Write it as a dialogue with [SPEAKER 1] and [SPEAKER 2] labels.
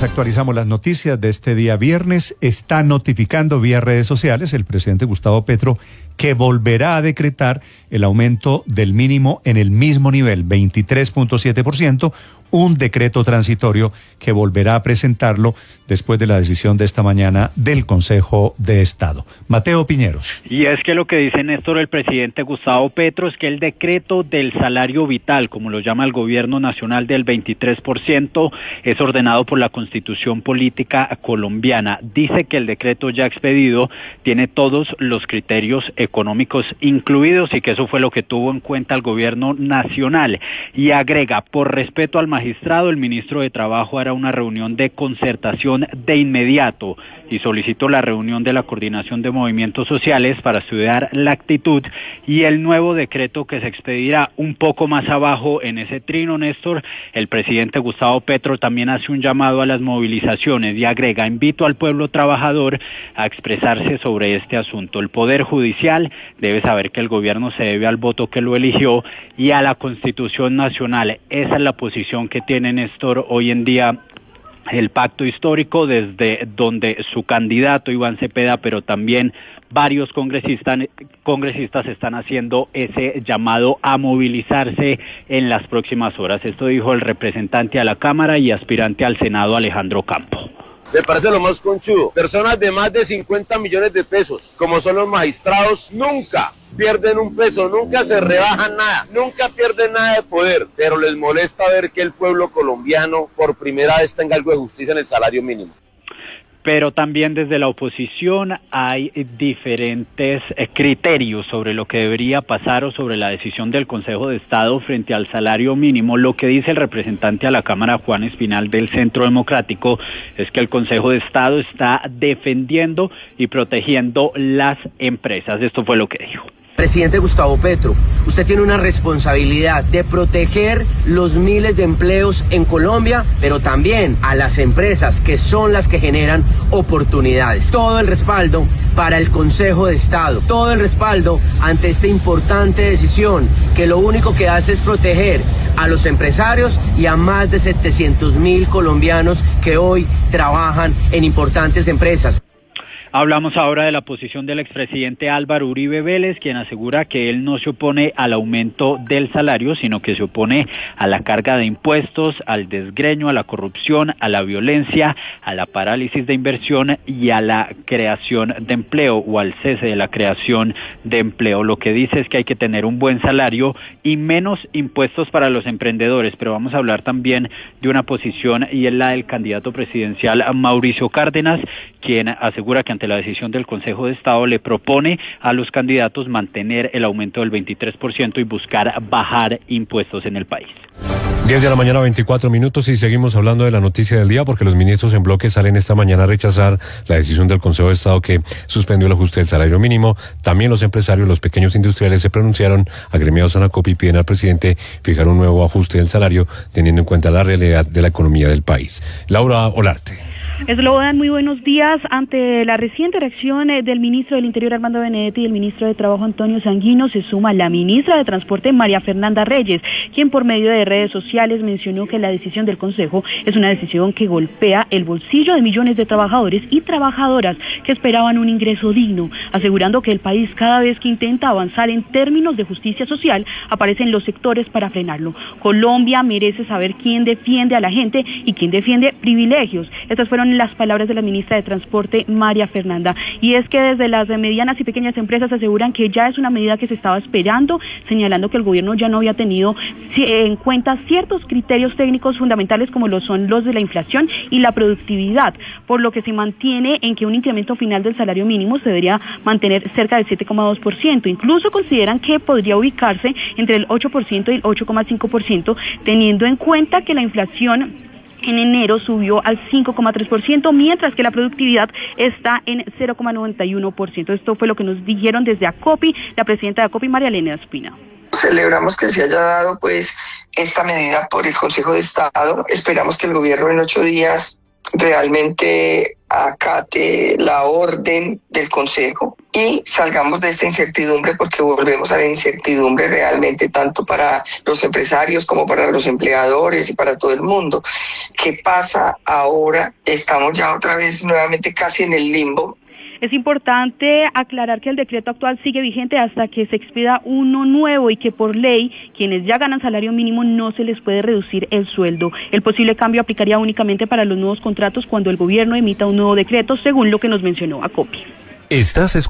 [SPEAKER 1] Actualizamos las noticias de este día viernes. Está notificando vía redes sociales el presidente Gustavo Petro que volverá a decretar el aumento del mínimo en el mismo nivel, 23.7%, un decreto transitorio que volverá a presentarlo después de la decisión de esta mañana del Consejo de Estado. Mateo Piñeros.
[SPEAKER 2] Y es que lo que dice Néstor, el presidente Gustavo Petro, es que el decreto del salario vital, como lo llama el gobierno nacional, del 23%, es ordenado por la Constitución Política Colombiana. Dice que el decreto ya expedido tiene todos los criterios económicos incluidos y que eso fue lo que tuvo en cuenta el gobierno nacional. Y agrega, por respeto al magistrado, el ministro de Trabajo hará una reunión de concertación de inmediato y solicitó la reunión de la Coordinación de Movimientos Sociales para estudiar la actitud y el nuevo decreto que se expedirá. Un poco más abajo en ese trino, Néstor, el presidente Gustavo Petro también hace un llamado a las movilizaciones y agrega, invito al pueblo trabajador a expresarse sobre este asunto. El Poder Judicial debe saber que el gobierno se debe al voto que lo eligió y a la Constitución Nacional. Esa es la posición que tiene Néstor hoy en día el pacto histórico, desde donde su candidato Iván Cepeda, pero también varios congresistas están haciendo ese llamado a movilizarse en las próximas horas. Esto dijo el representante a la Cámara y aspirante al Senado, Alejandro Campo.
[SPEAKER 3] Me parece lo más conchudo. Personas de más de 50 millones de pesos, como son los magistrados, nunca pierden un peso, nunca se rebajan nada, nunca pierden nada de poder, pero les molesta ver que el pueblo colombiano por primera vez tenga algo de justicia en el salario mínimo.
[SPEAKER 2] Pero también desde la oposición hay diferentes criterios sobre lo que debería pasar o sobre la decisión del Consejo de Estado frente al salario mínimo. Lo que dice el representante a la Cámara, Juan Espinal, del Centro Democrático, es que el Consejo de Estado está defendiendo y protegiendo las empresas. Esto fue lo que dijo.
[SPEAKER 4] Presidente Gustavo Petro, usted tiene una responsabilidad de proteger los miles de empleos en Colombia, pero también a las empresas que son las que generan oportunidades. Todo el respaldo para el Consejo de Estado, todo el respaldo ante esta importante decisión que lo único que hace es proteger a los empresarios y a más de 700.000 colombianos que hoy trabajan en importantes empresas.
[SPEAKER 2] Hablamos ahora de la posición del expresidente Álvaro Uribe Vélez, quien asegura que él no se opone al aumento del salario, sino que se opone a la carga de impuestos, al desgreño, a la corrupción, a la violencia, a la parálisis de inversión y a la creación de empleo o al cese de la creación de empleo. Lo que dice es que hay que tener un buen salario y menos impuestos para los emprendedores, pero vamos a hablar también de una posición y es la del candidato presidencial Mauricio Cárdenas, quien asegura que ante la decisión del Consejo de Estado le propone a los candidatos mantener el aumento del 23% y buscar bajar impuestos en el país.
[SPEAKER 5] 10 de la mañana, 24 minutos, y seguimos hablando de la noticia del día porque los ministros en bloque salen esta mañana a rechazar la decisión del Consejo de Estado que suspendió el ajuste del salario mínimo. También los empresarios, los pequeños industriales se pronunciaron, agremiados a Anacopi, y piden al presidente fijar un nuevo ajuste del salario teniendo en cuenta la realidad de la economía del país. Laura Olarte.
[SPEAKER 6] Eslogan, muy buenos días. Ante la reciente reacción del ministro del Interior, Armando Benedetti, y el ministro de Trabajo, Antonio Sanguino, se suma la ministra de Transporte, María Fernanda Reyes, quien por medio de redes sociales mencionó que la decisión del Consejo es una decisión que golpea el bolsillo de millones de trabajadores y trabajadoras que esperaban un ingreso digno, asegurando que el país, cada vez que intenta avanzar en términos de justicia social, aparecen los sectores para frenarlo. Colombia merece saber quién defiende a la gente y quién defiende privilegios. Estas fueron las palabras de la ministra de Transporte, María Fernanda. Y es que desde las medianas y pequeñas empresas aseguran que ya es una medida que se estaba esperando, señalando que el gobierno ya no había tenido en cuenta ciertos criterios técnicos fundamentales como lo son los de la inflación y la productividad, por lo que se mantiene en que un incremento final del salario mínimo se debería mantener cerca del 7,2%. Incluso consideran que podría ubicarse entre el 8% y el 8,5%, teniendo en cuenta que la inflación en enero subió al 5,3%, mientras que la productividad está en 0,91%. Esto fue lo que nos dijeron desde Acopi, la presidenta de Acopi, María Elena Espina.
[SPEAKER 7] Celebramos que se haya dado esta medida por el Consejo de Estado. Esperamos que el gobierno en 8 días realmente acate la orden del Consejo y salgamos de esta incertidumbre, porque volvemos a la incertidumbre realmente tanto para los empresarios como para los empleadores y para todo el mundo. ¿Qué pasa ahora? Estamos ya otra vez nuevamente casi en el limbo.
[SPEAKER 6] Es importante aclarar que el decreto actual sigue vigente hasta que se expida uno nuevo y que por ley quienes ya ganan salario mínimo no se les puede reducir el sueldo. El posible cambio aplicaría únicamente para los nuevos contratos cuando el gobierno emita un nuevo decreto, según lo que nos mencionó Acopi.
[SPEAKER 5] Estás